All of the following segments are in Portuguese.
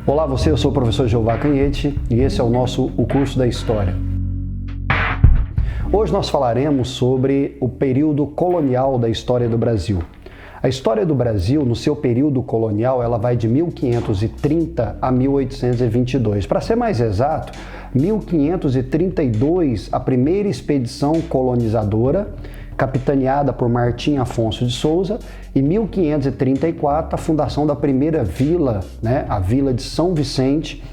Olá você, eu sou o professor Jeová Canhete e esse é o curso da História. Hoje nós falaremos sobre o período colonial da história do Brasil. A história do Brasil, no seu período colonial, ela vai de 1530 a 1822. Para ser mais exato, 1532, a primeira expedição colonizadora, capitaneada por Martim Afonso de Souza, e 1534, a fundação da primeira vila, a Vila de São Vicente,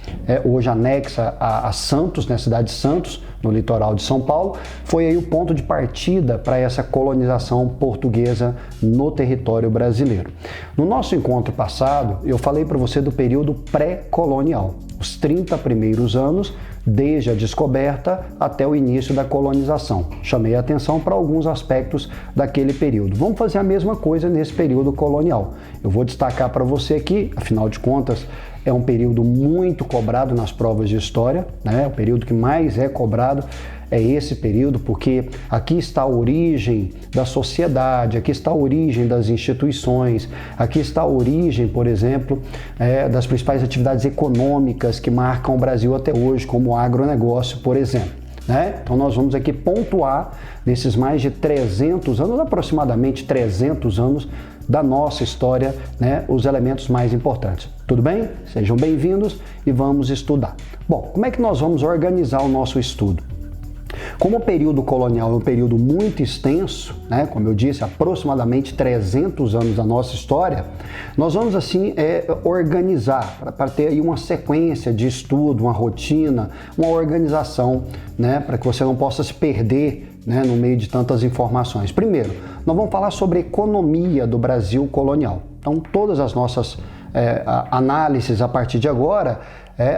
hoje anexa a Santos, na cidade de Santos, no litoral de São Paulo, foi aí o ponto de partida para essa colonização portuguesa no território brasileiro. No nosso encontro passado, eu falei para você do período pré-colonial, os 30 primeiros anos, desde a descoberta até o início da colonização. Chamei a atenção para alguns aspectos daquele período. Vamos fazer a mesma coisa nesse período colonial. Eu vou destacar para você aqui, afinal de contas, é um período muito cobrado nas provas de história, O período que mais é cobrado é esse período, porque aqui está a origem da sociedade, aqui está a origem das instituições, aqui está a origem, por exemplo, das principais atividades econômicas que marcam o Brasil até hoje, como o agronegócio, por exemplo. Então nós vamos aqui pontuar nesses mais de 300 anos, aproximadamente 300 anos da nossa história, os elementos mais importantes. Tudo bem? Sejam bem-vindos e vamos estudar. Bom, como é que nós vamos organizar o nosso estudo? Como o período colonial é um período muito extenso, como eu disse, aproximadamente 300 anos da nossa história, nós vamos assim organizar para ter aí uma sequência de estudo, uma rotina, uma organização, para que você não possa se perder no meio de tantas informações. Primeiro, nós vamos falar sobre a economia do Brasil colonial. Então, todas as nossas análises a partir de agora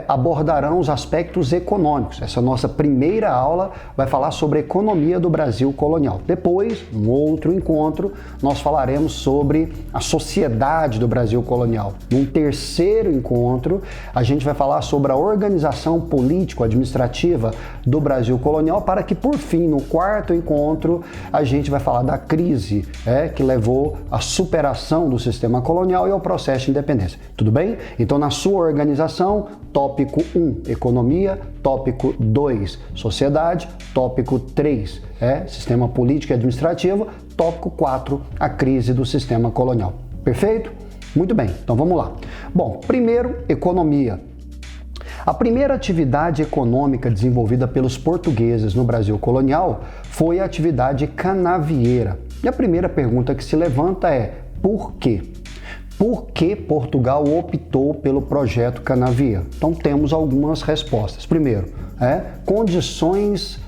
abordarão os aspectos econômicos. Essa nossa primeira aula vai falar sobre a economia do Brasil colonial. Depois, um outro encontro, nós falaremos sobre a sociedade do Brasil colonial. Num terceiro encontro, a gente vai falar sobre a organização político-administrativa do Brasil colonial, para que, por fim, no quarto encontro, a gente vai falar da crise que levou à superação do sistema colonial e ao processo de independência. Tudo bem? Então, na sua organização, tópico 1, economia, tópico 2, sociedade, tópico 3, sistema político e administrativo, tópico 4, a crise do sistema colonial. Perfeito? Muito bem, então vamos lá. Bom, primeiro, economia. A primeira atividade econômica desenvolvida pelos portugueses no Brasil colonial foi a atividade canavieira. E a primeira pergunta que se levanta é: por quê? Por que Portugal optou pelo projeto canavieiro? Então temos algumas respostas. Primeiro, condições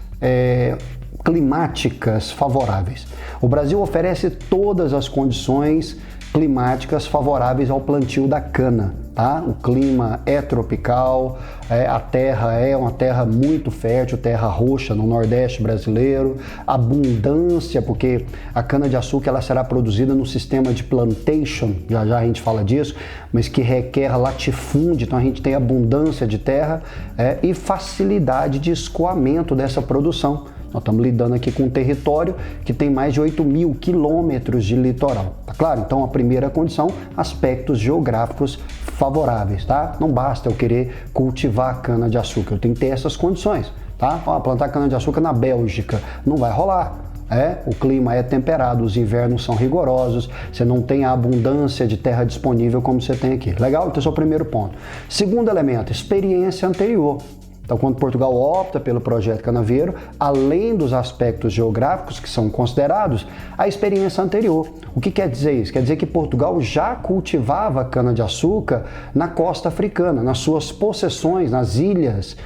climáticas favoráveis. O Brasil oferece todas as condições climáticas favoráveis ao plantio da cana. O clima é tropical, a terra é uma terra muito fértil, terra roxa no Nordeste brasileiro, abundância, porque a cana-de-açúcar ela será produzida no sistema de plantation, já a gente fala disso, mas que requer latifúndio, então a gente tem abundância de terra e facilidade de escoamento dessa produção. Nós estamos lidando aqui com um território que tem mais de 8.000 quilômetros de litoral. Tá claro? Então, a primeira condição, aspectos geográficos favoráveis, Não basta eu querer cultivar cana-de-açúcar, eu tenho que ter essas condições, Plantar cana-de-açúcar na Bélgica não vai rolar. O clima é temperado, os invernos são rigorosos, você não tem a abundância de terra disponível como você tem aqui. Legal? Então, esse é o primeiro ponto. Segundo elemento, experiência anterior. Então, quando Portugal opta pelo projeto canavieiro, além dos aspectos geográficos que são considerados, a experiência anterior. O que quer dizer isso? Quer dizer que Portugal já cultivava cana-de-açúcar na costa africana, nas suas possessões, nas ilhas,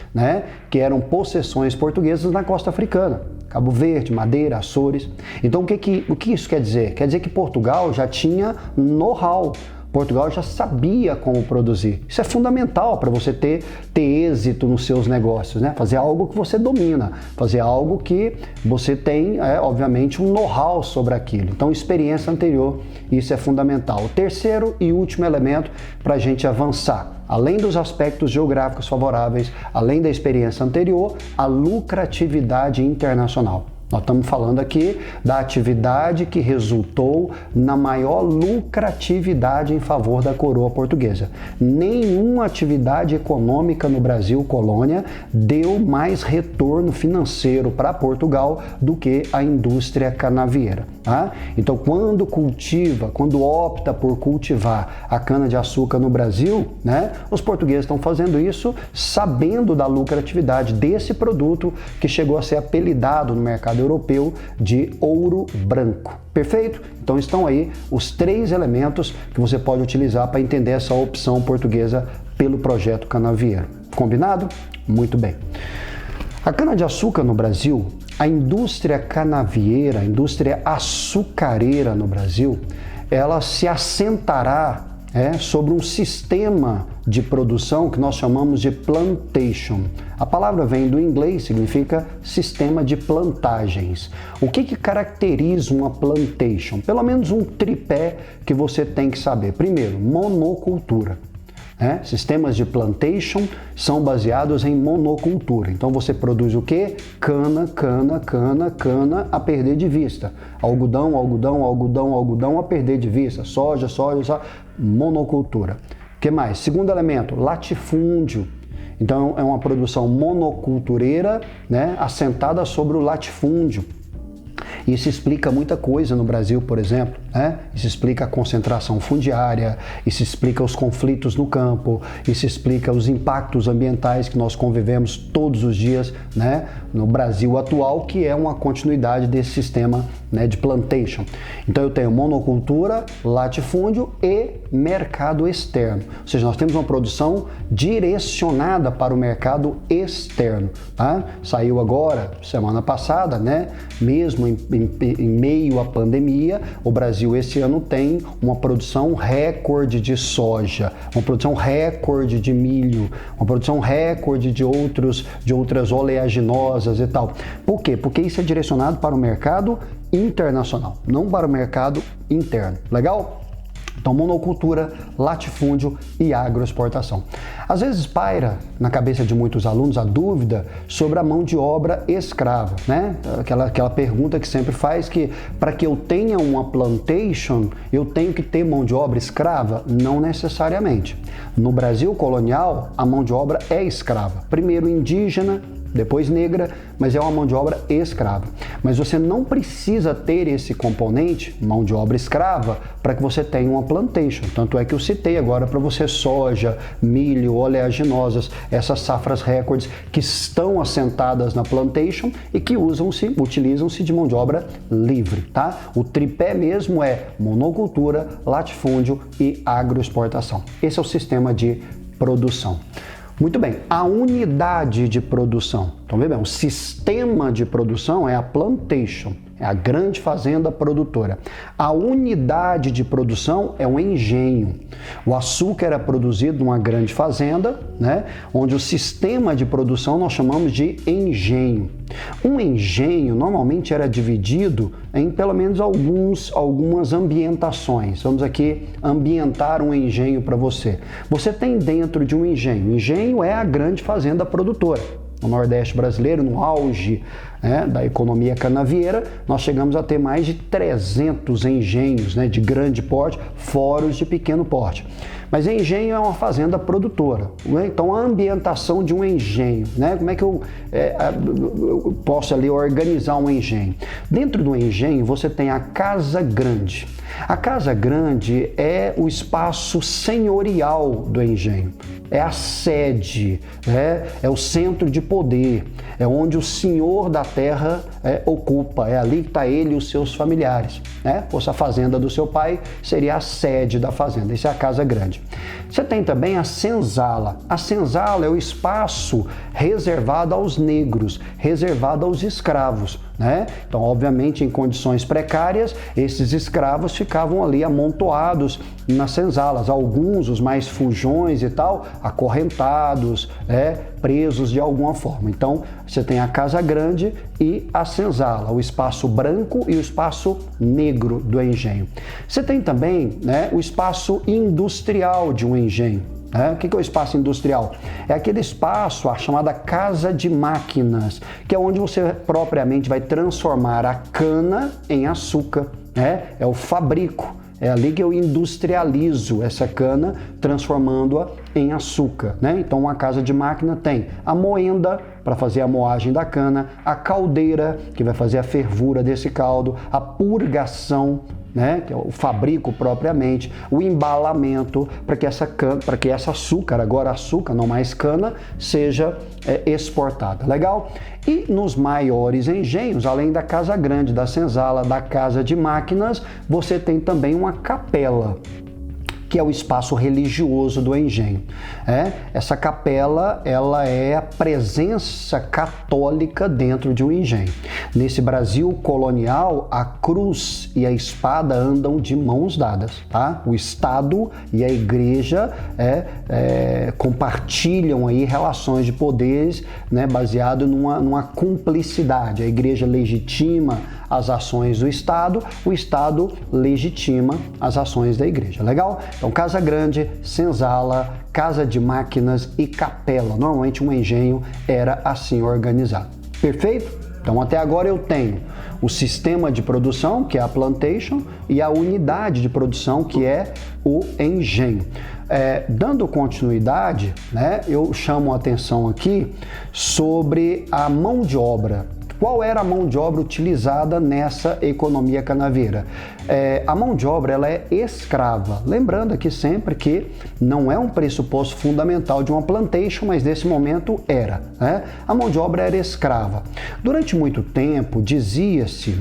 que eram possessões portuguesas na costa africana. Cabo Verde, Madeira, Açores. Então, o que isso quer dizer? Quer dizer que Portugal já tinha know-how. Portugal já sabia como produzir. Isso é fundamental para você ter êxito nos seus negócios, Fazer algo que você domina, fazer algo que você tem, obviamente, um know-how sobre aquilo. Então, experiência anterior, isso é fundamental. O terceiro e último elemento para a gente avançar, além dos aspectos geográficos favoráveis, além da experiência anterior, a lucratividade internacional. Nós estamos falando aqui da atividade que resultou na maior lucratividade em favor da coroa portuguesa. Nenhuma atividade econômica no Brasil colônia deu mais retorno financeiro para Portugal do que a indústria canavieira. Tá? Então, quando opta por cultivar a cana-de-açúcar no Brasil, né, os portugueses estão fazendo isso sabendo da lucratividade desse produto que chegou a ser apelidado no mercado europeu de ouro branco. Perfeito? Então estão aí os 3 elementos que você pode utilizar para entender essa opção portuguesa pelo projeto canavieiro. Combinado? Muito bem. A cana-de-açúcar no Brasil, a indústria canavieira, a indústria açucareira no Brasil, ela se assentará sobre um sistema de produção que nós chamamos de plantation. A palavra vem do inglês, significa sistema de plantagens. O que caracteriza uma plantation? Pelo menos um tripé que você tem que saber. Primeiro, monocultura. Sistemas de plantation são baseados em monocultura. Então você produz o quê? Cana, cana, cana, cana a perder de vista. Algodão, algodão, algodão, algodão a perder de vista. Soja, soja, soja. Monocultura. O que mais? Segundo elemento, latifúndio. Então é uma produção monocultureira, assentada sobre o latifúndio. Isso explica muita coisa no Brasil, por exemplo. Isso explica a concentração fundiária, isso explica os conflitos no campo, isso explica os impactos ambientais que nós convivemos todos os dias, no Brasil atual, que é uma continuidade desse sistema de plantation. Então eu tenho monocultura, latifúndio e mercado externo. Ou seja, nós temos uma produção direcionada para o mercado externo. Tá? Saiu agora, semana passada, mesmo em meio à pandemia, o Brasil esse ano tem uma produção recorde de soja, uma produção recorde de milho, uma produção recorde de outras oleaginosas e tal. Por quê? Porque isso é direcionado para o mercado internacional, não para o mercado interno. Legal? Então, monocultura, latifúndio e agroexportação. Às vezes paira na cabeça de muitos alunos a dúvida sobre a mão de obra escrava, Aquela pergunta que sempre faz que para que eu tenha uma plantation, eu tenho que ter mão de obra escrava? Não necessariamente. No Brasil colonial, a mão de obra é escrava. Primeiro indígena, depois negra, mas é uma mão de obra escrava. Mas você não precisa ter esse componente, mão de obra escrava, para que você tenha uma plantation. Tanto é que eu citei agora para você soja, milho, oleaginosas, essas safras recordes que estão assentadas na plantation e que utilizam-se de mão de obra livre, tá? O tripé mesmo é monocultura, latifúndio e agroexportação. Esse é o sistema de produção. Muito bem, a unidade de produção. Então, veja bem, o sistema de produção é a plantation, é a grande fazenda produtora. A unidade de produção é o engenho. O açúcar era produzido numa grande fazenda, onde o sistema de produção nós chamamos de engenho. Um engenho normalmente era dividido em pelo menos algumas ambientações. Vamos aqui ambientar um engenho para você. Você tem dentro de um engenho. O engenho é a grande fazenda produtora. No Nordeste brasileiro, no auge da economia canavieira, nós chegamos a ter mais de 300 engenhos de grande porte, fora os de pequeno porte. Mas engenho é uma fazenda produtora. Então, a ambientação de um engenho, como é que eu posso ali organizar um engenho? Dentro do engenho, você tem a casa grande. A casa grande é o espaço senhorial do engenho. É a sede, é o centro de poder, é onde o senhor da terra ocupa, é ali que está ele e os seus familiares. Fosse a fazenda do seu pai, seria a sede da fazenda, isso é a casa grande. Você tem também a senzala. A senzala é o espaço reservado aos negros, reservado aos escravos. Então, obviamente, em condições precárias, esses escravos ficavam ali amontoados nas senzalas. Alguns, os mais fujões e tal, acorrentados, presos de alguma forma. Então, você tem a casa grande e a senzala, o espaço branco e o espaço negro do engenho. Você tem também o espaço industrial de um engenho. O que é o espaço industrial? É aquele espaço, a chamada casa de máquinas, que é onde você propriamente vai transformar a cana em açúcar. É o fabrico. É ali que eu industrializo essa cana, transformando-a em açúcar, Então, uma casa de máquina tem a moenda, para fazer a moagem da cana, a caldeira, que vai fazer a fervura desse caldo, a purgação, que é o fabrico propriamente, o embalamento, para que essa açúcar, agora açúcar, não mais cana, seja exportada. Legal? E nos maiores engenhos, além da casa grande, da senzala, da casa de máquinas, você tem também uma capela, que é o espaço religioso do engenho. Essa capela, ela é a presença católica dentro de um engenho. Nesse Brasil colonial, a cruz e a espada andam de mãos dadas, tá? O Estado e a Igreja compartilham aí relações de poderes, baseado numa cumplicidade. A Igreja legitima as ações do Estado, o Estado legitima as ações da Igreja. Legal? Então, casa grande, senzala, casa de máquinas e capela. Normalmente um engenho era assim organizado. Perfeito? Então, até agora eu tenho o sistema de produção, que é a plantation, e a unidade de produção, que é o engenho. Dando continuidade, eu chamo a atenção aqui sobre a mão de obra. Qual era a mão de obra utilizada nessa economia canavieira? A mão de obra, ela é escrava. Lembrando aqui sempre que não é um pressuposto fundamental de uma plantation, mas nesse momento era. A mão de obra era escrava. Durante muito tempo dizia-se,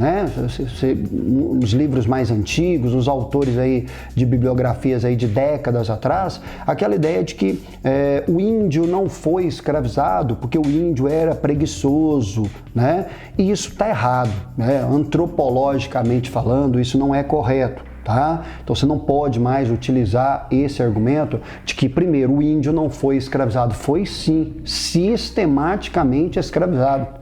nos livros mais antigos, nos autores aí de bibliografias aí de décadas atrás, aquela ideia de que o índio não foi escravizado porque o índio era preguiçoso, E isso está errado, antropologicamente falando, isso não é correto. Tá? Então você não pode mais utilizar esse argumento de que, primeiro, o índio não foi escravizado. Foi sim, sistematicamente escravizado.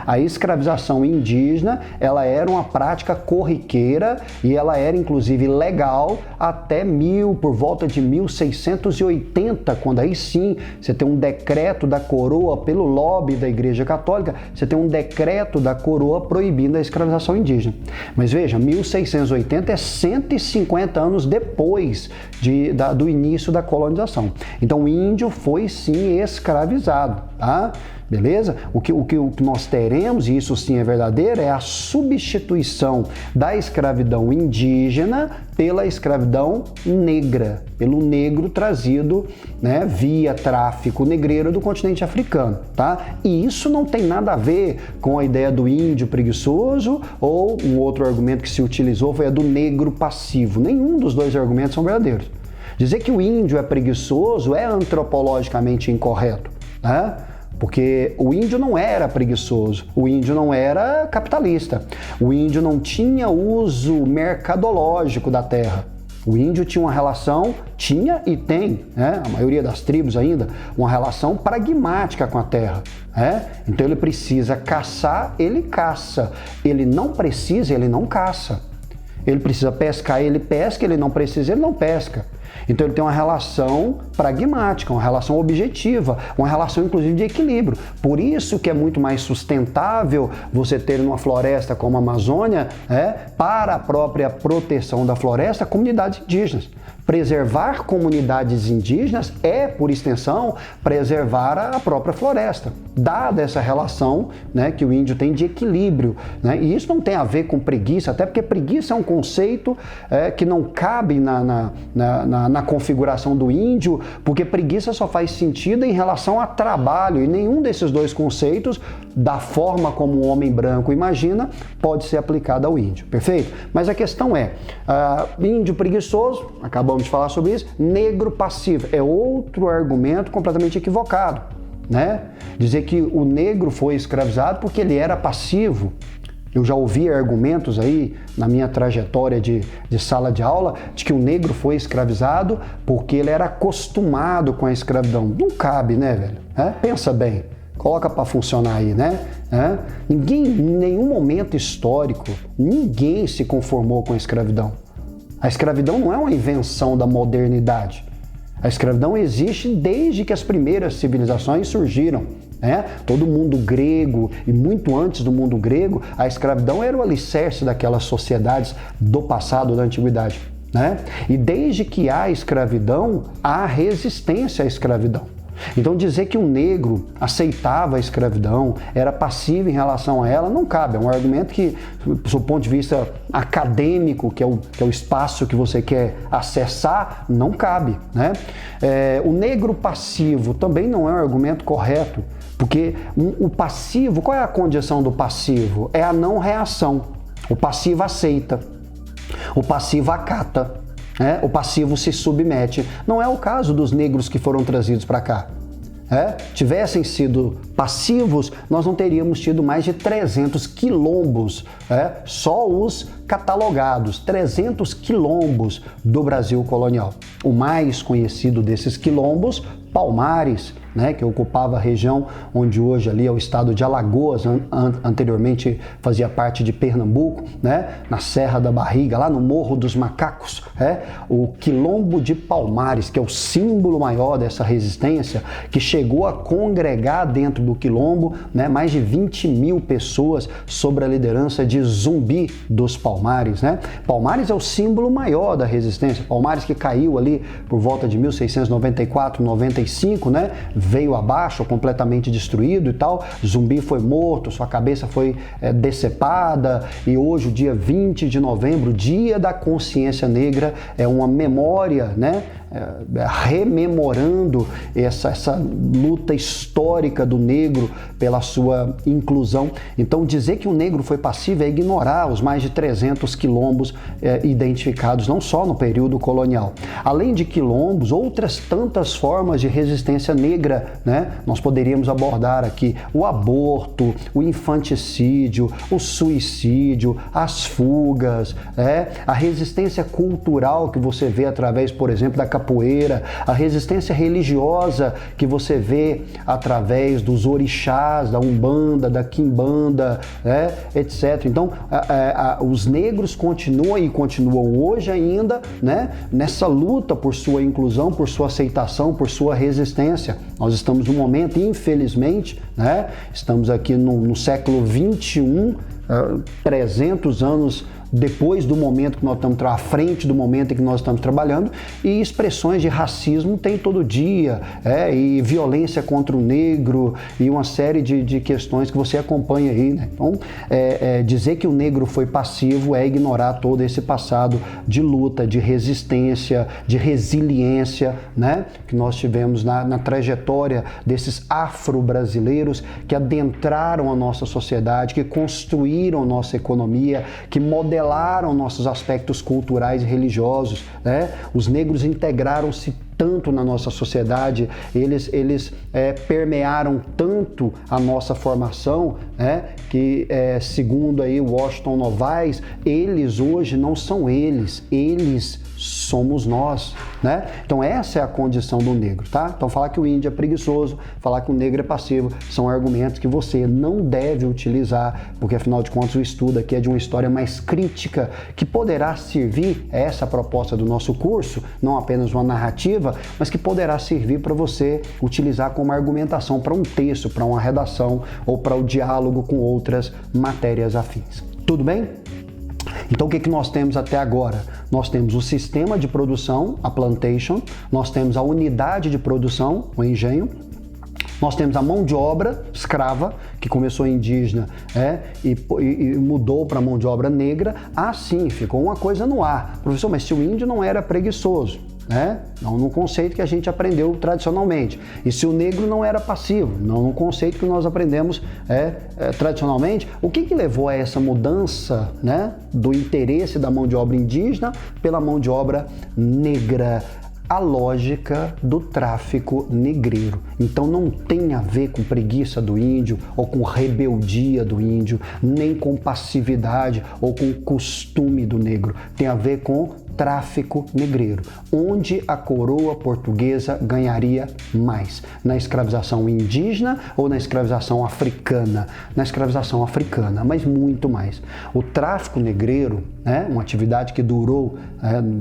A escravização indígena, ela era uma prática corriqueira e ela era inclusive legal até por volta de 1680, quando aí sim você tem um decreto da coroa pelo lobby da Igreja Católica, você tem um decreto da coroa proibindo a escravização indígena. Mas veja, 1680 é 150 anos depois do início da colonização. Então o índio foi sim escravizado, tá? Beleza? O que nós teremos, e isso sim é verdadeiro, é a substituição da escravidão indígena pela escravidão negra, pelo negro trazido via tráfico negreiro do continente africano. Tá? E isso não tem nada a ver com a ideia do índio preguiçoso ou um outro argumento que se utilizou foi a do negro passivo. Nenhum dos dois argumentos são verdadeiros. Dizer que o índio é preguiçoso é antropologicamente incorreto. Porque o índio não era preguiçoso, o índio não era capitalista, o índio não tinha uso mercadológico da terra. O índio tinha uma relação, tinha e tem, a maioria das tribos ainda, uma relação pragmática com a terra. Então ele precisa caçar, ele caça. Ele não precisa, ele não caça. Ele precisa pescar, ele pesca, ele não precisa, ele não pesca. Então ele tem uma relação pragmática, uma relação objetiva, uma relação inclusive de equilíbrio. Por isso que é muito mais sustentável você ter numa floresta como a Amazônia, para a própria proteção da floresta, comunidades indígenas. Preservar comunidades indígenas é, por extensão, preservar a própria floresta, dada essa relação que o índio tem de equilíbrio. E isso não tem a ver com preguiça, até porque preguiça é um conceito que não cabe na configuração do índio, porque preguiça só faz sentido em relação a trabalho, e nenhum desses dois conceitos, da forma como o homem branco imagina, pode ser aplicado ao índio, perfeito? Mas a questão é, índio preguiçoso, acabamos de falar sobre isso, negro passivo, é outro argumento completamente equivocado, Dizer que o negro foi escravizado porque ele era passivo. Eu já ouvi argumentos aí na minha trajetória de sala de aula de que o negro foi escravizado porque ele era acostumado com a escravidão. Não cabe, velho? Pensa bem, coloca para funcionar aí, Ninguém, em nenhum momento histórico, ninguém se conformou com a escravidão. A escravidão não é uma invenção da modernidade. A escravidão existe desde que as primeiras civilizações surgiram. Todo mundo grego e muito antes do mundo grego, a escravidão era o alicerce daquelas sociedades do passado, da antiguidade. E desde que há escravidão, há resistência à escravidão. Então dizer que o negro aceitava a escravidão, era passivo em relação a ela, não cabe. É um argumento que, do ponto de vista acadêmico, que é o espaço que você quer acessar, não cabe. O negro passivo também não é um argumento correto, porque o passivo, qual é a condição do passivo? É a não reação. O passivo aceita, o passivo acata. O passivo se submete. Não é o caso dos negros que foram trazidos para cá. Tivessem sido passivos, nós não teríamos tido mais de 300 quilombos, só os catalogados, 300 quilombos do Brasil colonial. O mais conhecido desses quilombos, Palmares, que ocupava a região onde hoje ali é o estado de Alagoas, anteriormente fazia parte de Pernambuco, na Serra da Barriga, lá no Morro dos Macacos, o Quilombo de Palmares, que é o símbolo maior dessa resistência, que chegou a congregar dentro do quilombo mais de 20 mil pessoas sob a liderança de Zumbi dos Palmares. Palmares é o símbolo maior da resistência. Palmares que caiu ali por volta de 1694, 95, veio abaixo, completamente destruído e tal. Zumbi foi morto, sua cabeça foi decepada, e hoje, o dia 20 de novembro, dia da consciência negra, é uma memória, rememorando essa luta histórica do negro pela sua inclusão. Então, dizer que o negro foi passivo é ignorar os mais de 300 quilombos identificados, não só no período colonial. Além de quilombos, outras tantas formas de resistência negra, nós poderíamos abordar aqui o aborto, o infanticídio, o suicídio, as fugas, a resistência cultural que você vê através, por exemplo, da capoeira, a resistência religiosa que você vê através dos orixás, da Umbanda, da Quimbanda, etc. Então, os negros continuam e continuam hoje ainda, nessa luta por sua inclusão, por sua aceitação, por sua resistência. Nós estamos num momento, infelizmente, estamos aqui no século 21, 300 anos depois do momento que nós estamos à frente do momento em que nós estamos trabalhando, e expressões de racismo tem todo dia, e violência contra o negro, e uma série de questões que você acompanha aí, Então, dizer que o negro foi passivo é ignorar todo esse passado de luta, de resistência, de resiliência, que nós tivemos na trajetória desses afro-brasileiros que adentraram a nossa sociedade, que construíram nossa economia, que modelaram nossos aspectos culturais e religiosos. Os negros integraram-se tanto na nossa sociedade, eles permearam tanto a nossa formação, que segundo aí Washington Novaes, eles hoje não são eles somos nós, Então essa é a condição do negro, tá? Então falar que o índio é preguiçoso, falar que o negro é passivo, são argumentos que você não deve utilizar, porque afinal de contas o estudo aqui é de uma história mais crítica, que poderá servir, essa proposta do nosso curso, não apenas uma narrativa, mas que poderá servir para você utilizar como argumentação para um texto, para uma redação ou para o diálogo com outras matérias afins. Tudo bem? Então o que nós temos até agora? Nós temos o sistema de produção, a plantation, nós temos a unidade de produção, o engenho, nós temos a mão de obra escrava, que começou indígena e mudou para mão de obra negra. Sim, ficou uma coisa no ar. Professor, mas se o índio não era preguiçoso, não no conceito que a gente aprendeu tradicionalmente. E se o negro não era passivo, não no conceito que nós aprendemos tradicionalmente, o que levou a essa mudança do interesse da mão de obra indígena pela mão de obra negra? A lógica do tráfico negreiro. Então não tem a ver com preguiça do índio ou com rebeldia do índio, nem com passividade ou com costume do negro. Tem a ver com tráfico negreiro, onde a coroa portuguesa ganharia mais, na escravização indígena ou na escravização africana? Na escravização africana, mas muito mais. O tráfico negreiro, né, uma atividade que durou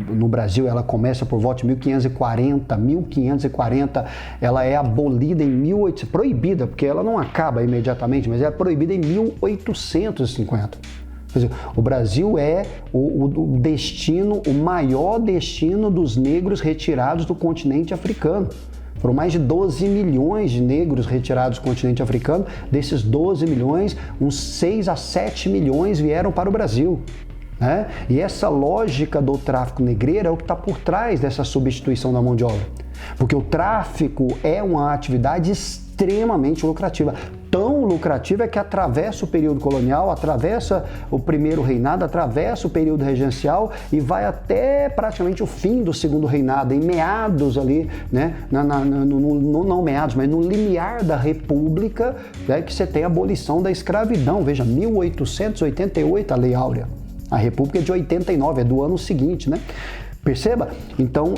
no Brasil, ela começa por volta de 1540, ela é abolida em 1800, proibida, porque ela não acaba imediatamente, mas é proibida em 1850. Quer dizer, o Brasil é o destino, o maior destino dos negros retirados do continente africano. Foram mais de 12 milhões de negros retirados do continente africano. Desses 12 milhões, uns 6 a 7 milhões vieram para o Brasil. Né? E essa lógica do tráfico negreiro é o que está por trás dessa substituição da mão de obra. Porque o tráfico é uma atividade extremamente lucrativa. Tão lucrativa é que atravessa o período colonial, atravessa o primeiro reinado, atravessa o período regencial e vai até praticamente o fim do segundo reinado, em meados ali, né? Não meados, mas no limiar da República, né? Que você tem a abolição da escravidão. Veja, 1888, a Lei Áurea. A República é de 89, é do ano seguinte, né? Perceba? Então,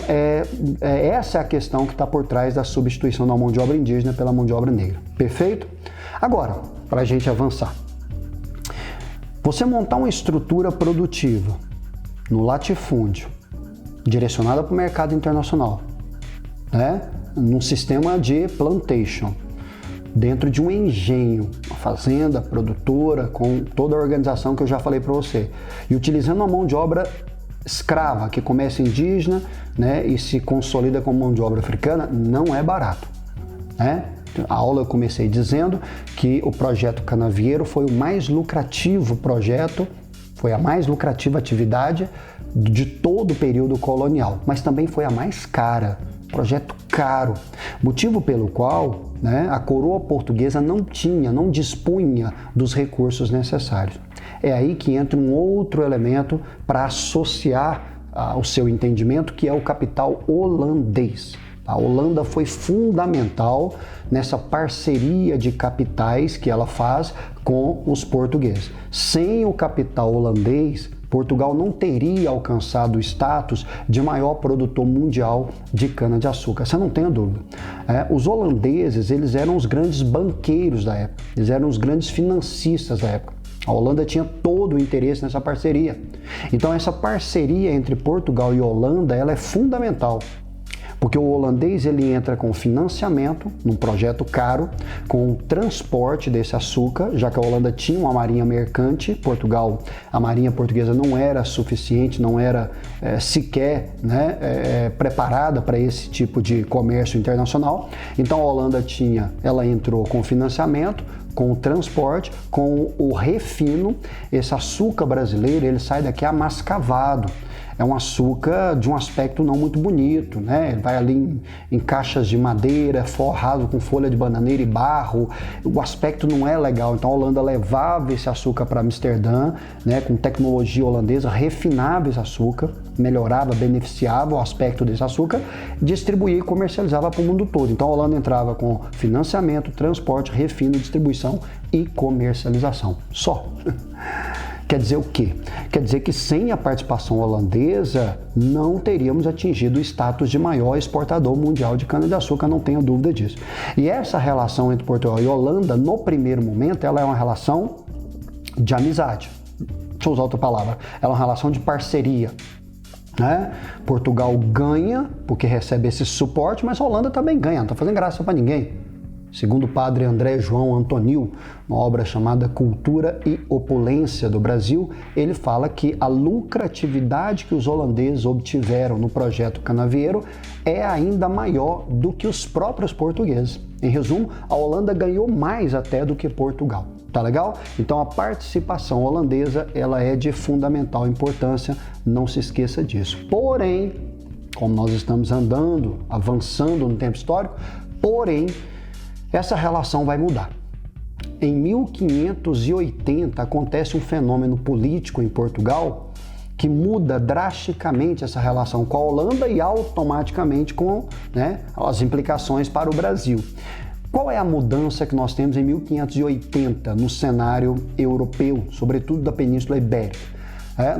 essa é a questão que está por trás da substituição da mão de obra indígena pela mão de obra negra. Perfeito? Agora, para a gente avançar. Você montar uma estrutura produtiva no latifúndio, direcionada para o mercado internacional, né? Num sistema de plantation, dentro de um engenho, uma fazenda produtora, com toda a organização que eu já falei para você, e utilizando uma mão de obra escrava, que começa indígena, né, e se consolida como mão de obra africana, não é barato. Né? A aula eu comecei dizendo que o projeto Canavieiro foi o mais lucrativo projeto, foi a mais lucrativa atividade de todo o período colonial, mas também foi a mais cara. Projeto caro, motivo pelo qual, né, a coroa portuguesa não dispunha dos recursos necessários. É aí que entra um outro elemento para associar o seu entendimento, que é o capital holandês. A Holanda foi fundamental nessa parceria de capitais que ela faz com os portugueses. Sem o capital holandês, Portugal não teria alcançado o status de maior produtor mundial de cana-de-açúcar, você não tenha dúvida. Os holandeses, eles eram os grandes banqueiros da época, eles eram os grandes financistas da época. A Holanda tinha todo o interesse nessa parceria. Então essa parceria entre Portugal e Holanda, ela é fundamental. Porque o holandês ele entra com financiamento num projeto caro, com o transporte desse açúcar, já que a Holanda tinha uma marinha mercante, Portugal, a marinha portuguesa não era suficiente, não era sequer, né, preparada para esse tipo de comércio internacional. Então a Holanda ela entrou com financiamento, com o transporte, com o refino. Esse açúcar brasileiro ele sai daqui amascavado. É um açúcar de um aspecto não muito bonito, né? Ele vai ali em caixas de madeira, forrado com folha de bananeira e barro. O aspecto não é legal. Então a Holanda levava esse açúcar para Amsterdã, né? Com tecnologia holandesa, refinava esse açúcar, melhorava, beneficiava o aspecto desse açúcar, distribuía e comercializava para o mundo todo. Então a Holanda entrava com financiamento, transporte, refino, distribuição e comercialização. Só. Quer dizer o quê? Quer dizer que sem a participação holandesa não teríamos atingido o status de maior exportador mundial de cana-de-açúcar, não tenho dúvida disso. E essa relação entre Portugal e Holanda, no primeiro momento, ela é uma relação de amizade. Deixa eu usar outra palavra. Ela é uma relação de parceria. Né? Portugal ganha porque recebe esse suporte, mas a Holanda também ganha, não está fazendo graça para ninguém. Segundo o padre André João Antonil, uma obra chamada Cultura e Opulência do Brasil, ele fala que a lucratividade que os holandeses obtiveram no projeto Canavieiro é ainda maior do que os próprios portugueses. Em resumo, a Holanda ganhou mais até do que Portugal. Tá legal? Então a participação holandesa ela é de fundamental importância, não se esqueça disso. Porém, como nós estamos avançando no tempo histórico, essa relação vai mudar. Em 1580 acontece um fenômeno político em Portugal que muda drasticamente essa relação com a Holanda e automaticamente com, né, as implicações para o Brasil. Qual é a mudança que nós temos em 1580 no cenário europeu, sobretudo da Península Ibérica?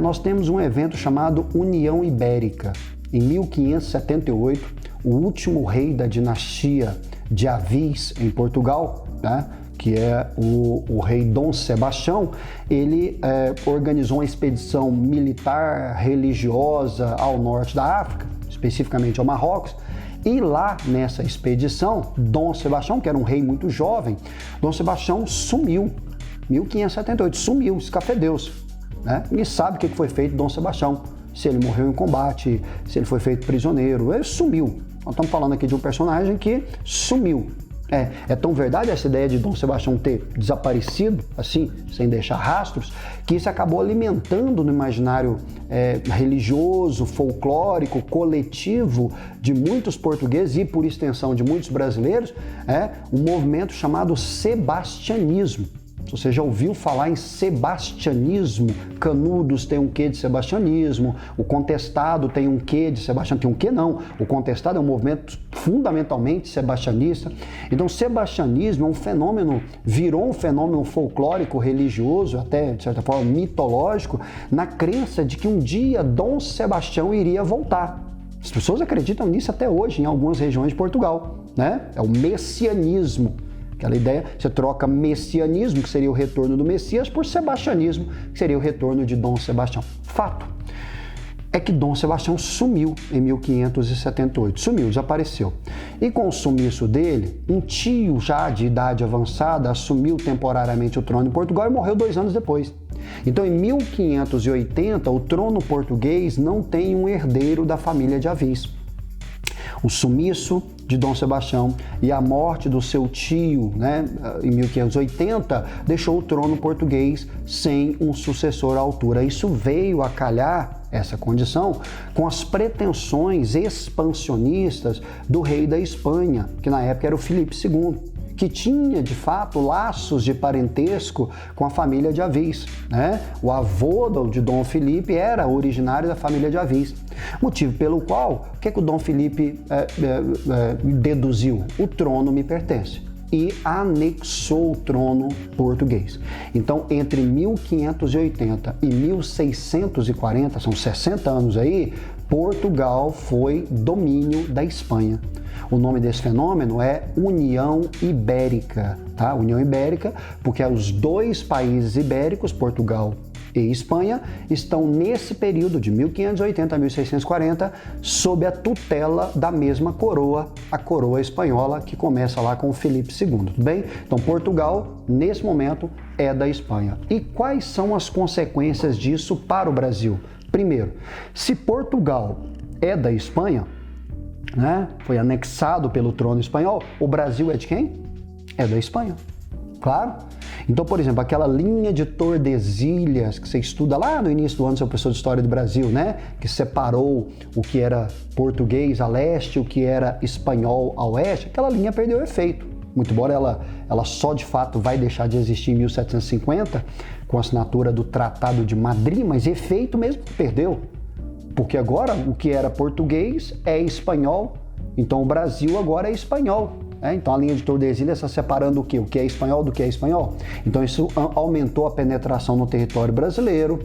nós temos um evento chamado União Ibérica. Em 1578, o último rei da dinastia de Avis, em Portugal, né, que é o rei Dom Sebastião, ele organizou uma expedição militar religiosa ao norte da África, especificamente ao Marrocos, e lá nessa expedição, Dom Sebastião, que era um rei muito jovem, Dom Sebastião sumiu, 1578, sumiu, escafedeu-se, né? Ninguém sabe o que foi feito de Dom Sebastião, se ele morreu em combate, se ele foi feito prisioneiro, ele sumiu. Nós estamos falando aqui de um personagem que sumiu. É tão verdade essa ideia de Dom Sebastião ter desaparecido, assim, sem deixar rastros, que isso acabou alimentando no imaginário religioso, folclórico, coletivo de muitos portugueses e, por extensão, de muitos brasileiros, um movimento chamado sebastianismo. Se você já ouviu falar em sebastianismo, Canudos tem um quê de sebastianismo, o Contestado tem um quê de sebastianismo, tem um quê não, o Contestado é um movimento fundamentalmente sebastianista. Então, sebastianismo é um fenômeno, virou um fenômeno folclórico, religioso, até de certa forma mitológico, na crença de que um dia Dom Sebastião iria voltar. As pessoas acreditam nisso até hoje em algumas regiões de Portugal, né? É o messianismo. Aquela ideia, você troca messianismo, que seria o retorno do Messias, por sebastianismo, que seria o retorno de Dom Sebastião. Fato é que Dom Sebastião sumiu em 1578, sumiu, desapareceu. E com o sumiço dele, um tio já de idade avançada assumiu temporariamente o trono em Portugal e morreu 2 anos depois. Então, em 1580, o trono português não tem um herdeiro da família de Avis. O sumiço de Dom Sebastião e a morte do seu tio, né, em 1580, deixou o trono português sem um sucessor à altura. Isso veio a calhar, essa condição, com as pretensões expansionistas do rei da Espanha, que na época era o Filipe II, que tinha, de fato, laços de parentesco com a família de Avis, né? O avô de Dom Filipe era originário da família de Avis, motivo pelo qual, o que o Dom Filipe deduziu? O trono me pertence. E anexou o trono português. Então, entre 1580 e 1640, são 60 anos aí, Portugal foi domínio da Espanha. O nome desse fenômeno é União Ibérica, tá? União Ibérica, porque os 2 países ibéricos, Portugal e Espanha, estão nesse período de 1580 a 1640 sob a tutela da mesma coroa, a coroa espanhola, que começa lá com o Filipe II, tudo bem? Então, Portugal, nesse momento, é da Espanha. E quais são as consequências disso para o Brasil? Primeiro, se Portugal é da Espanha, né, foi anexado pelo trono espanhol, o Brasil é de quem? É da Espanha, claro. Então, por exemplo, aquela linha de Tordesilhas que você estuda lá no início do ano, seu professor de História do Brasil, né, que separou o que era português a leste e o que era espanhol a oeste, aquela linha perdeu efeito. Muito embora ela só de fato vai deixar de existir em 1750, com a assinatura do Tratado de Madrid, mas efeito mesmo perdeu. Porque agora o que era português é espanhol, então o Brasil agora é espanhol. Então a linha de Tordesilhas está separando o quê? O que é espanhol do que é espanhol. Então isso aumentou a penetração no território brasileiro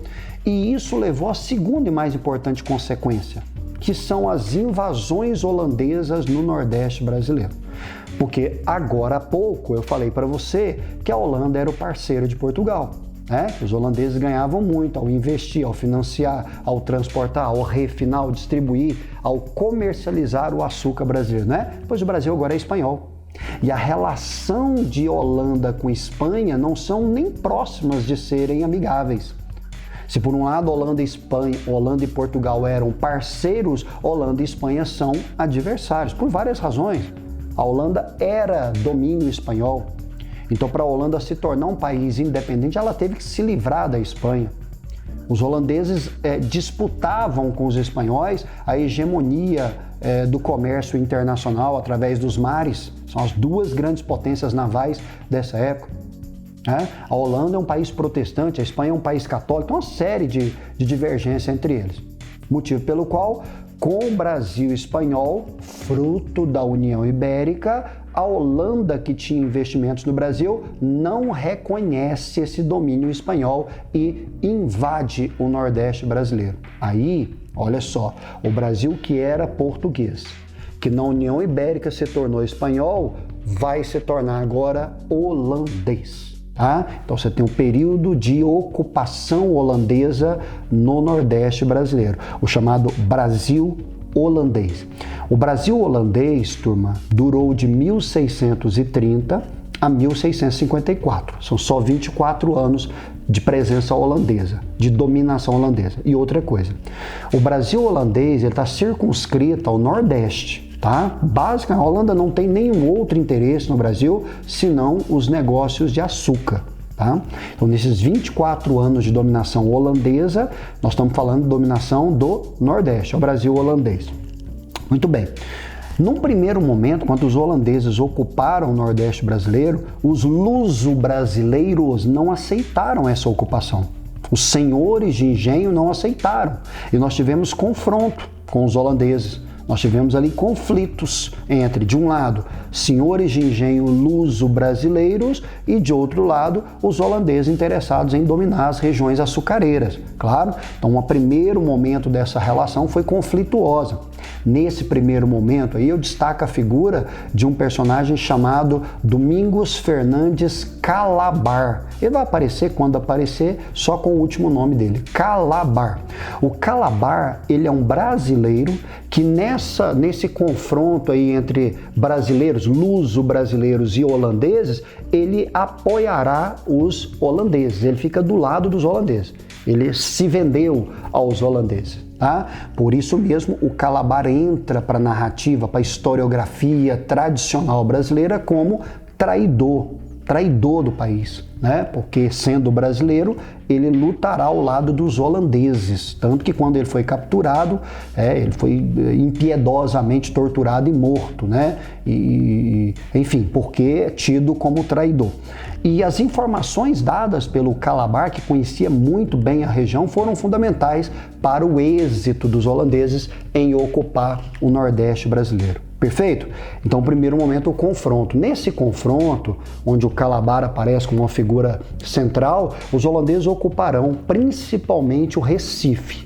e isso levou à segunda e mais importante consequência, que são as invasões holandesas no Nordeste brasileiro. Porque agora há pouco eu falei para você que a Holanda era o parceiro de Portugal. Os holandeses ganhavam muito ao investir, ao financiar, ao transportar, ao refinar, ao distribuir, ao comercializar o açúcar brasileiro, Pois o Brasil agora é espanhol. E a relação de Holanda com Espanha não são nem próximas de serem amigáveis. Se por um lado Holanda e Portugal eram parceiros, Holanda e Espanha são adversários, por várias razões. A Holanda era domínio espanhol. Então, para a Holanda se tornar um país independente, ela teve que se livrar da Espanha. Os holandeses disputavam com os espanhóis a hegemonia do comércio internacional através dos mares. São as 2 grandes potências navais dessa época. A Holanda é um país protestante, a Espanha é um país católico, então uma série de divergências entre eles. Motivo pelo qual, com o Brasil espanhol, fruto da União Ibérica, A Holanda, que tinha investimentos no Brasil, não reconhece esse domínio espanhol e invade o Nordeste brasileiro. Aí, olha só, o Brasil que era português, que na União Ibérica se tornou espanhol, vai se tornar agora holandês. Tá? Então você tem um período de ocupação holandesa no Nordeste brasileiro, o chamado Brasil holandês. O Brasil holandês, turma, durou de 1630 a 1654. São só 24 anos de presença holandesa, de dominação holandesa. E outra coisa, o Brasil holandês está circunscrito ao Nordeste. Tá? Basicamente, a Holanda não tem nenhum outro interesse no Brasil senão os negócios de açúcar. Tá? Então, nesses 24 anos de dominação holandesa, nós estamos falando de dominação do Nordeste, o Brasil holandês. Muito bem. Num primeiro momento, quando os holandeses ocuparam o Nordeste brasileiro, os luso-brasileiros não aceitaram essa ocupação. Os senhores de engenho não aceitaram. E nós tivemos confronto com os holandeses. Nós tivemos ali conflitos entre, de um lado, senhores de engenho luso-brasileiros e, de outro lado, os holandeses interessados em dominar as regiões açucareiras. Claro, então, o primeiro momento dessa relação foi conflituosa. Nesse primeiro momento, aí eu destaco a figura de um personagem chamado Domingos Fernandes Calabar. Ele vai aparecer, quando aparecer, só com o último nome dele, Calabar. O Calabar, ele é um brasileiro que nesse confronto aí entre brasileiros, luso-brasileiros e holandeses, ele apoiará os holandeses, ele fica do lado dos holandeses, ele se vendeu aos holandeses. Tá? Por isso mesmo, o Calabar entra para a narrativa, para a historiografia tradicional brasileira como traidor do país, né? Porque sendo brasileiro, ele lutará ao lado dos holandeses, tanto que quando ele foi capturado, ele foi impiedosamente torturado e morto, né? Enfim, porque é tido como traidor. E as informações dadas pelo Calabar, que conhecia muito bem a região, foram fundamentais para o êxito dos holandeses em ocupar o Nordeste brasileiro. Perfeito? Então, no primeiro momento, o confronto. Nesse confronto, onde o Calabar aparece como uma figura central, os holandeses ocuparão principalmente o Recife.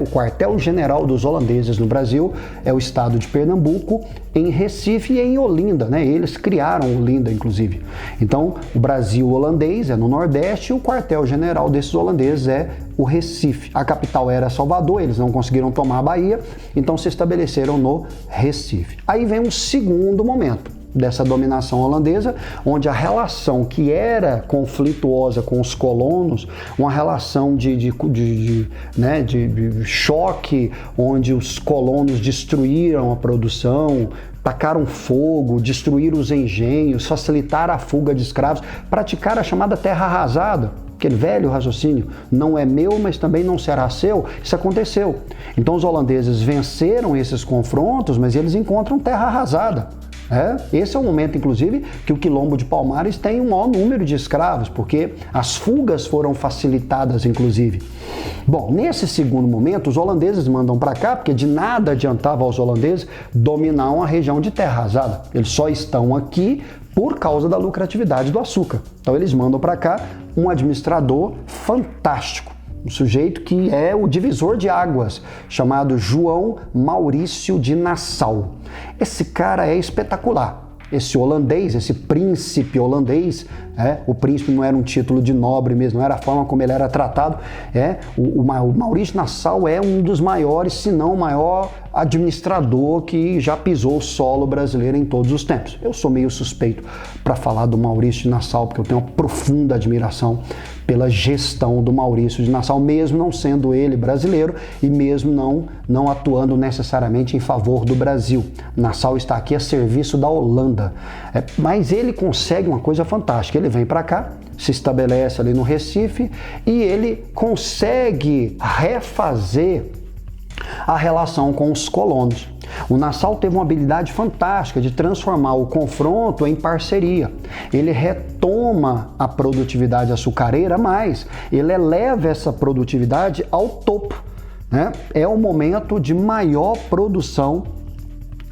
O quartel-general dos holandeses no Brasil é o estado de Pernambuco, em Recife e em Olinda, né? Eles criaram Olinda, inclusive. Então, o Brasil holandês é no Nordeste e o quartel-general desses holandeses é o Recife. A capital era Salvador, eles não conseguiram tomar a Bahia, então se estabeleceram no Recife. Aí vem um segundo momento dessa dominação holandesa, onde a relação que era conflituosa com os colonos, uma relação de choque, onde os colonos destruíram a produção, tacaram fogo, destruíram os engenhos, facilitaram a fuga de escravos, praticaram a chamada terra arrasada. Aquele velho raciocínio, não é meu, mas também não será seu, isso aconteceu. Então os holandeses venceram esses confrontos, mas eles encontram terra arrasada. Esse é o momento, inclusive, que o Quilombo de Palmares tem um maior número de escravos, porque as fugas foram facilitadas, inclusive. Bom, nesse segundo momento, os holandeses mandam para cá, porque de nada adiantava aos holandeses dominar uma região de terra arrasada. Eles só estão aqui por causa da lucratividade do açúcar. Então eles mandam para cá um administrador fantástico, um sujeito que é o divisor de águas, chamado João Maurício de Nassau. Esse cara é espetacular. Esse holandês, esse príncipe holandês, o príncipe não era um título de nobre mesmo, não era a forma como ele era tratado. O Maurício Nassau é um dos maiores, se não o maior administrador que já pisou o solo brasileiro em todos os tempos. Eu sou meio suspeito para falar do Maurício de Nassau, porque eu tenho uma profunda admiração pela gestão do Maurício de Nassau, mesmo não sendo ele brasileiro e mesmo não atuando necessariamente em favor do Brasil. Nassau está aqui a serviço da Holanda. Mas ele consegue uma coisa fantástica. Ele vem para cá, se estabelece ali no Recife e ele consegue refazer a relação com os colonos. O Nassau teve uma habilidade fantástica de transformar o confronto em parceria. Ele retoma a produtividade açucareira, mas ele eleva essa produtividade ao topo. É o momento de maior produção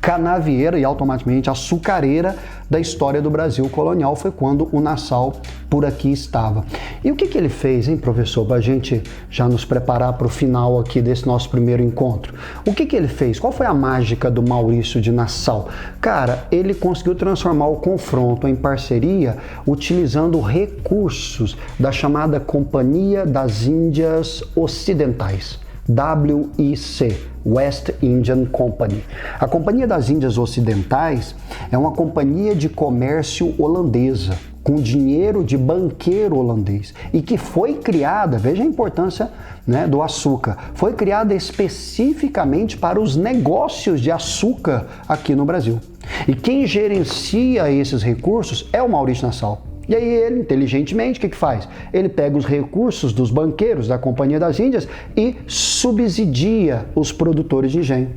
canavieira e automaticamente açucareira da história do Brasil colonial. Foi quando o Nassau por aqui estava. E o que ele fez, hein, professor, para a gente já nos preparar para o final aqui desse nosso primeiro encontro? O que ele fez? Qual foi a mágica do Maurício de Nassau? Cara, ele conseguiu transformar o confronto em parceria utilizando recursos da chamada Companhia das Índias Ocidentais, WIC, West Indian Company. A Companhia das Índias Ocidentais é uma companhia de comércio holandesa, com dinheiro de banqueiro holandês, e que foi criada, veja a importância, né, do açúcar, foi criada especificamente para os negócios de açúcar aqui no Brasil. E quem gerencia esses recursos é o Maurício Nassau. E aí ele, inteligentemente, o que faz? Ele pega os recursos dos banqueiros da Companhia das Índias e subsidia os produtores de engenho.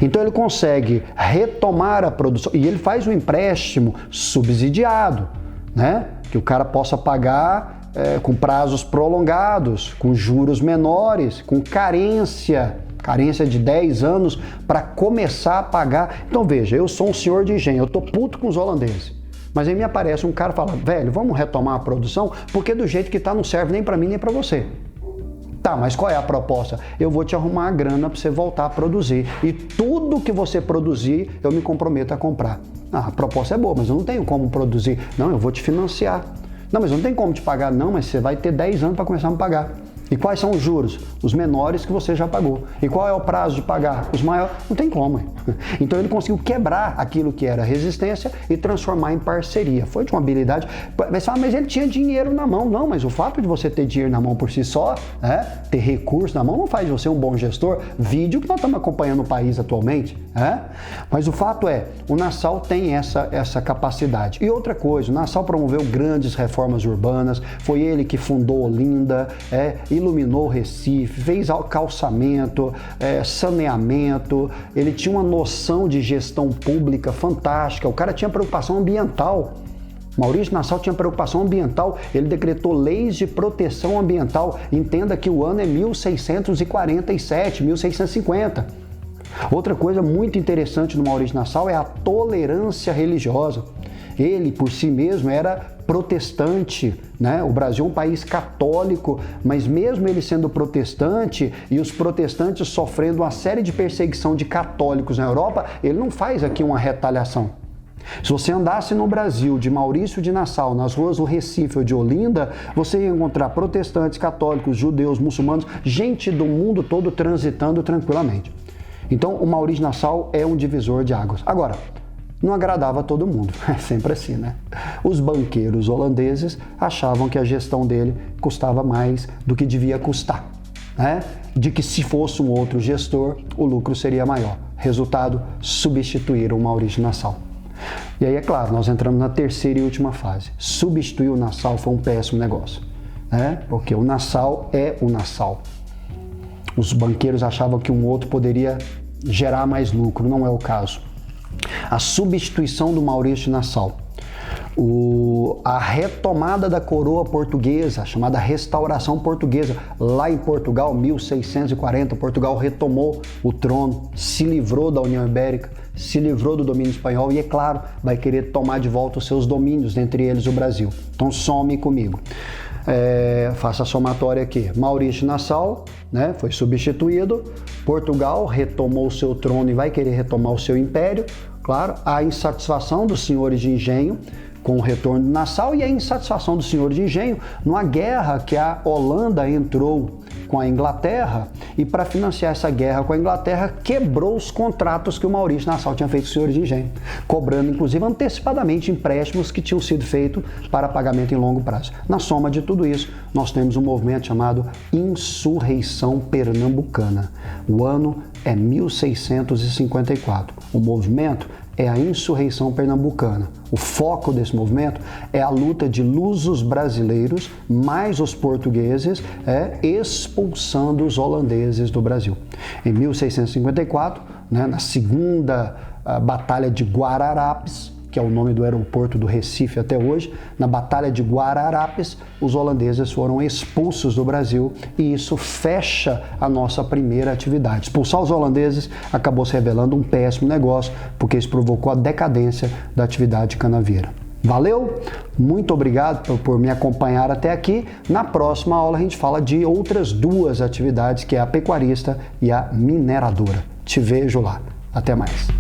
Então ele consegue retomar a produção e ele faz um empréstimo subsidiado, né? Que o cara possa pagar com prazos prolongados, com juros menores, com carência de 10 anos para começar a pagar. Então veja, eu sou um senhor de engenho, eu tô puto com os holandeses. Mas aí me aparece um cara e fala, velho, vamos retomar a produção, porque do jeito que tá não serve nem para mim nem para você. Tá, mas qual é a proposta? Eu vou te arrumar a grana para você voltar a produzir. E tudo que você produzir, eu me comprometo a comprar. Ah, a proposta é boa, mas eu não tenho como produzir. Não, eu vou te financiar. Não, mas eu não tenho como te pagar. Não, mas você vai ter 10 anos para começar a me pagar. E quais são os juros? Os menores que você já pagou. E qual é o prazo de pagar? Os maiores? Não tem como. Então ele conseguiu quebrar aquilo que era resistência e transformar em parceria. Foi de uma habilidade. Mas ele tinha dinheiro na mão. Não, mas o fato de você ter dinheiro na mão por si só, ter recurso na mão, não faz de você um bom gestor. Vídeo que nós estamos acompanhando o país atualmente. Mas o fato é, o Nassau tem essa capacidade. E outra coisa, o Nassau promoveu grandes reformas urbanas. Foi ele que fundou Olinda, iluminou o Recife, fez calçamento, saneamento, ele tinha uma noção de gestão pública fantástica, o cara tinha preocupação ambiental. Maurício Nassau tinha preocupação ambiental, ele decretou leis de proteção ambiental. Entenda que o ano é 1647, 1650. Outra coisa muito interessante do Maurício Nassau é a tolerância religiosa. Ele, por si mesmo, era protestante, né? O Brasil é um país católico, mas mesmo ele sendo protestante e os protestantes sofrendo uma série de perseguição de católicos na Europa, ele não faz aqui uma retaliação. Se você andasse no Brasil de Maurício de Nassau, nas ruas do Recife ou de Olinda, você ia encontrar protestantes, católicos, judeus, muçulmanos, gente do mundo todo transitando tranquilamente. Então, o Maurício Nassau é um divisor de águas. Agora, não agradava a todo mundo, é sempre assim, né? Os banqueiros holandeses achavam que a gestão dele custava mais do que devia custar, né? De que se fosse um outro gestor, o lucro seria maior. Resultado, substituíram o Maurício Nassau. E aí, é claro, nós entramos na terceira e última fase. Substituir o Nassau foi um péssimo negócio, né? Porque o Nassau é o Nassau. Os banqueiros achavam que um outro poderia gerar mais lucro, não é o caso. A substituição do Maurício Nassau, a retomada da coroa portuguesa, chamada Restauração Portuguesa, lá em Portugal, 1640, Portugal retomou o trono, se livrou da União Ibérica, se livrou do domínio espanhol e, é claro, vai querer tomar de volta os seus domínios, entre eles o Brasil. Então some comigo. Faça a somatória aqui. Maurício Nassau, né, foi substituído, Portugal retomou o seu trono e vai querer retomar o seu império. Claro, a insatisfação dos senhores de engenho com o retorno de Nassau e a insatisfação dos senhores de engenho numa guerra que a Holanda entrou com a Inglaterra e para financiar essa guerra com a Inglaterra quebrou os contratos que o Maurício Nassau tinha feito com os senhores de engenho, cobrando inclusive antecipadamente empréstimos que tinham sido feitos para pagamento em longo prazo. Na soma de tudo isso, nós temos um movimento chamado Insurreição Pernambucana. O ano é 1654. O movimento é a Insurreição Pernambucana. O foco desse movimento é a luta de lusos brasileiros mais os portugueses expulsando os holandeses do Brasil. Em 1654, né, na segunda Batalha de Guararapes, que é o nome do aeroporto do Recife até hoje, na Batalha de Guararapes, os holandeses foram expulsos do Brasil e isso fecha a nossa primeira atividade. Expulsar os holandeses acabou se revelando um péssimo negócio, porque isso provocou a decadência da atividade canavieira. Valeu? Muito obrigado por me acompanhar até aqui. Na próxima aula a gente fala de outras duas atividades, que é a pecuarista e a mineradora. Te vejo lá. Até mais.